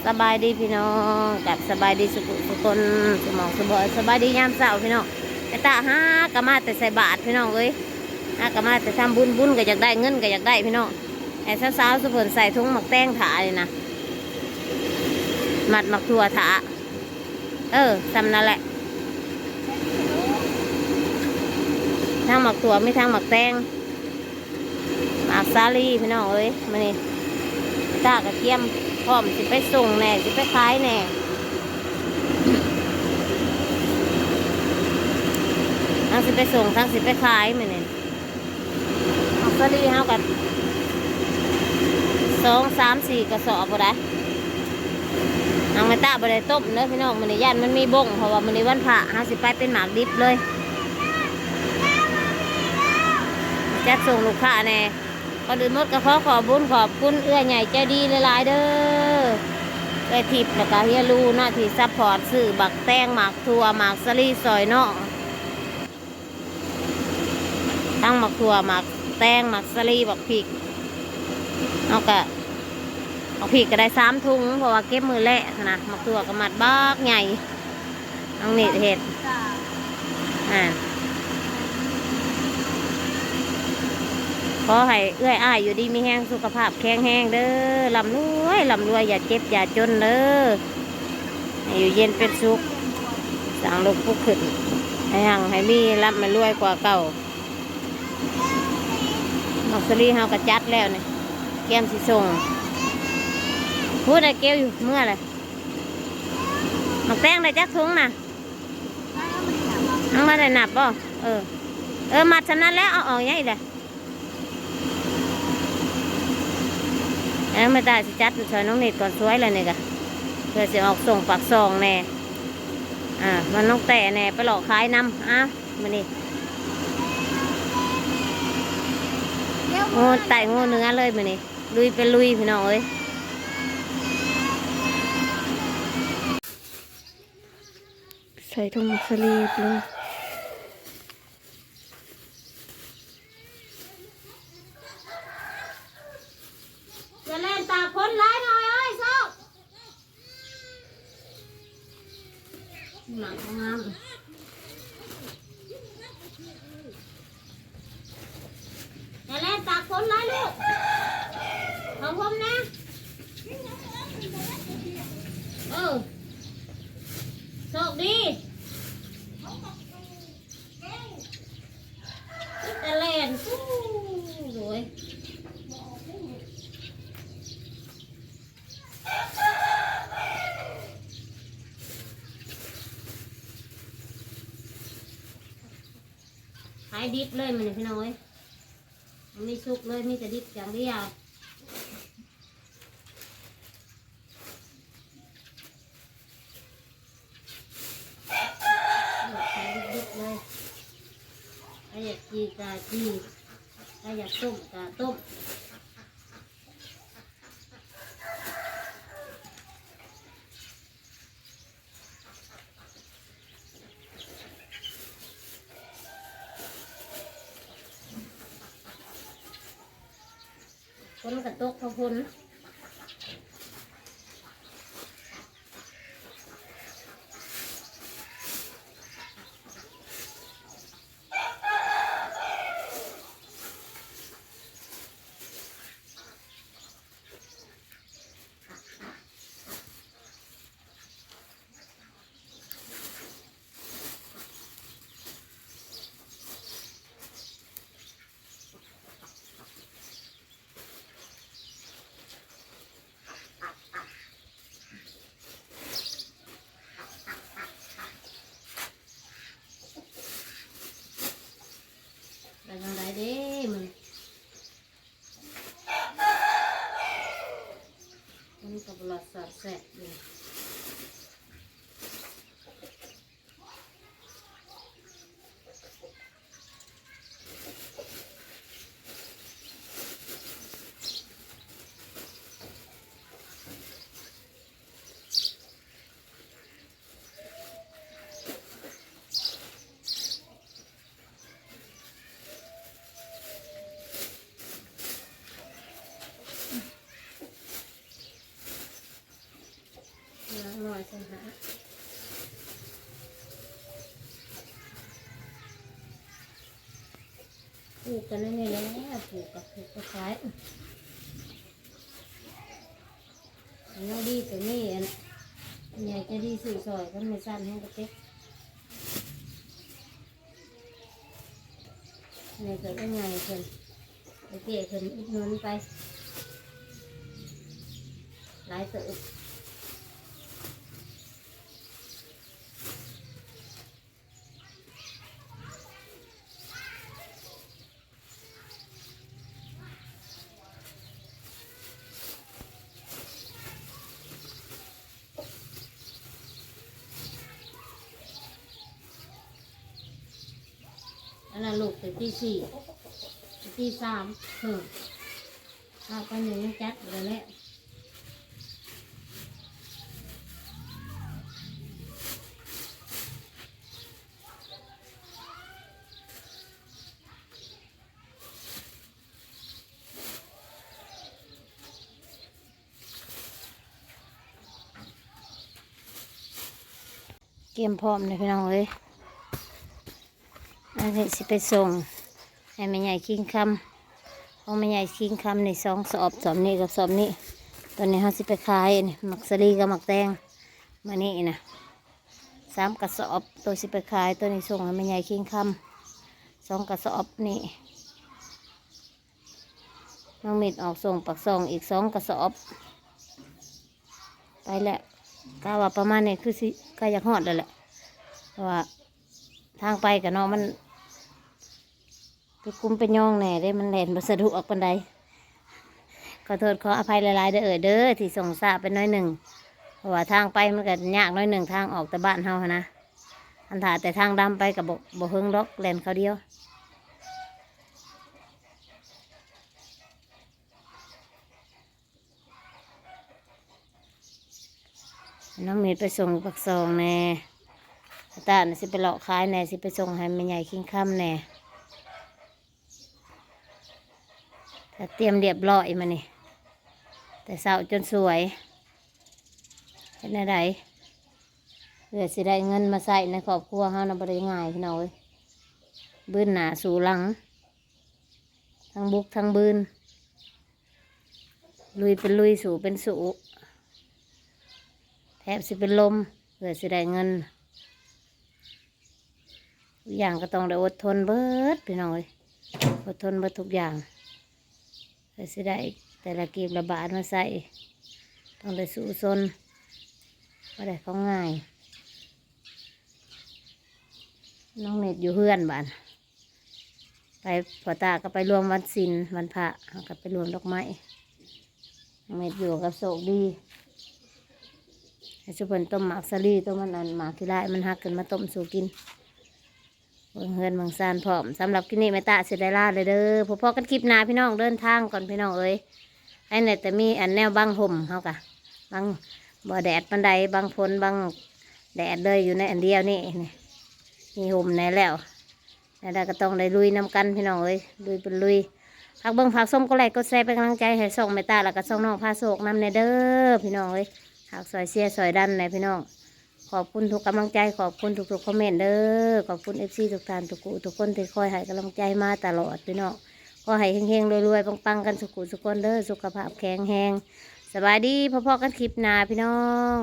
สบายดีพี่น้องกับสบายดีสุขคนสมองสบายสบายดียามเช้าพี่น้องไอ้ตาหากะมาแต่ใส่บาตรพี่น้องเอ้ยหากะมาแต่ทำบุญก็อยากได้เงินก็อยากได้พี่น้องไอ้สาวๆสุเพิ่นใส่ถุงหมักแตงถาเลยนะหมักถั่วถาทำนั่นแหละทั้งหมักถั่วไม่ทั้งหมักแตงหมักซาลีพี่น้องเอ้ยมานี่ตากระเทียมพร้อมสิไปส่งแน่สิไปขายแน่ทั้งสิไปส่งทั้งสิไปขายเหมือนนี่เอาซาลีเฮากัน2 3 4กระสอบบ่ได้เอาไม่ตาบ่ได้ต้มเด้อพี่น้องมันนี่ย่านมันมีบ่งเพราะว่ามันนี่วันพระเฮาสิไปเป็นหมากดิบเลยจัดส่งลูกค้าแน่ก่อนอื่นหมดก็ขอบบุญขอบคุณเอื้อใหญ่ใจดีหลายๆเด้อไอ้ทิพย์แล้วก็เฮียลูหน้าที่ซัพพอร์ตซื้อบักแตงหมากถั่วหมากสลีซอยเนาะทั้งหมากถั่วหมากแตงหมากสลีบักพริกเอากะบักพริกก็ได้3 ถุงเพราะว่าเก็บมือแหละนะหมากถั่วก็มัดบักใหญ่น้องนี่เห็ดขอให้เอื้อยอ้ายอยู่ดีมีแห้งสุขภาพแข็งแรงเด้อลำรวยอย่าเจ็บอย่าจนเด้อให้อยู่เย็นเป็นสุขสั่งลูกปุ๊กขึ้นให้หังให้มีรับมารวยกว่าเก่าหมักสลีเฮากระจัดแล้วเนี่ยแก้มสิส่งพูดอะไรเกลียวอยู่เมื่อไรหมักแตงได้จักถุงน่ะเอามาได้หนับป่ะมัดฉะนั้นแล้วเอาออกยังไงเลยไม่ได้สิจัดช่วยน้องนิดก่อนสวยเลยเนี่ยกะเพื่อจะออกส่งปากซองแน่มันน้องแต่แน่ไปหลอกขายน้ำมานี่งูไต่งูเนื้อเลยมานี่ลุยเป็นลุยพี่น้องเอ้ยใส่ถุงสลีปเลยจะเล่นตาคนร้ายหน่อยเอ้ยโซ่หนังงามจะเล่นตาคนร้ายลูกของผมนะโชคดีจะเล่นสวยขายดิบเลยมันพี่น้อยมันไม่สุกเลยมีแต่ดิบอย่างเดียวขายดิบเลยใครอยากจีกาจีใครอยากต้มกาต้มคนกระตกพอพ้นไปทางไหนเด้มันกับหลอดสอดแสบเลย หน่อยสิฮะปลูกกันนี่แหละปลูกกับปลูกกระชายอันนี้ดีตัวนี้อันใหญ่จะดีสื่อซอยกันไม่สั้นให้กระเต๊กนี่เกิดได้ไงเพิ่นไปเกี่ยเพิ่นอุดหนุนไปหลายตัวอันนั้นลูกแต่ตีสี่ตีสามข้าวกันยังจัดเลยแหละเตรียมพร้อมเลยพี่น้องเอ้ยอันนี้สิไปส่งให้แม่ใหญ่คิงคำของแม่ใหญ่คิงคำใน2 สอบนี้กับสอบนี้ตอนนี้เขาสิไปขายนี่หมักสลีกับหมักแตงมานี่นะ3 กระสอบตัวสิไปขายตัวนี้ส่งให้แม่ใหญ่คิงคำ2 กระสอบนี่น้องมิดออกส่งปักซองอีก2 กระสอบไปแล้วก็ว่าประมาณนี้คือสิก็อยากหอดแล้วแหละเพราะว่าทางไปกับน้องมันไปคุ้มไปย่องแหน่ได้มันแล่นบสะดวกออกบันไดขอโทษขออภัยหลายๆเด้อเด้อที่ส่งสาเป็นน้อยหนึ่งเพราะว่าทางไปมันก็ยากน้อยหนึ่งทางออกแต่บ้านเฮานะอันถ่าแต่ทางดำไปกับบ่เฮิงดอกแล่นเขาเดียวน้องมีไปส่งปักซองแน่ตาสิไปเลาะขายแน่สิไปส่งให้แม่ใหญ่คิงค่ำแน่ถ้าเตรียมเรียบร้อยมานี่แต่เสาจนสวยเห็นอะไรเพื่อสิได้เงินมาใส่ในครอบครัวเฮานะบ่ได้ง่ายพี่น้องเอ้ยบื้นหนาสู่หลังทั้งบุกทั้งบื้นลุยเป็นลุยสู่เป็นสู่แทบสิเป็นลมเพื่อสิได้เงินทุกอย่างก็ต้องได้อดทนเบิดพี่น้องเอ้ยอดทนเบิดทุกอย่างเพื่อสิได้แต่ละกีบละบาทมาใส่ต้องได้สู้ซนก็ได้ของง่ายน้องเน็ตอยู่เฮือนบ้านไปพ่อตาก็ไปรวมวันศีลวันพระก็ไปรวมดอกไม้น้องเน็ตอยู่กับโศกดีให้ชุบเพิ่นต้มหมากสลีต้มมันอันหมากที่ไรมันหักขึ้นมาต้มสู่กินเฮือนบางซานพร้อมสำหรับกินนี่แม่ตาเสร็จได้ลาเลยเด้อพอๆกันคลิปหน้าพี่น้องเดินทางก่อนพี่น้องเอ้ยไอ้เนี่ยแต่มีอันแนวบางห่มเขากะบางบ่อแดดปันใดบางฝนบางแดดเลยอยู่ในอันเดียวนี่มีห่มไหนแล้วแล้วก็ต้องได้ลุยน้ำกันพี่น้องเอ้ยลุยเป็นลุยผักเบิ้งผักส้มก็ไลค์ก็แชร์เป็นกำลังใจให้ส่งแม่ตาแล้วก็ส่งน้องพาโศกนำในเด้อพี่น้องเอ้ยผักซอยเสียซอยดันในพี่น้องขอบคุณทุกกำลังใจขอบคุณทุกคอมเมนต์เด้อขอบคุณFCทุกท่านทุกคนที่คอยให้กำลังใจมาตลอดพี่น้องขอให้เฮงๆรวยๆปังๆกันสุขสุขคนเด้อสุขภาพแข็งแรงสบายดีพอๆกันคลิปหน้าพี่น้อง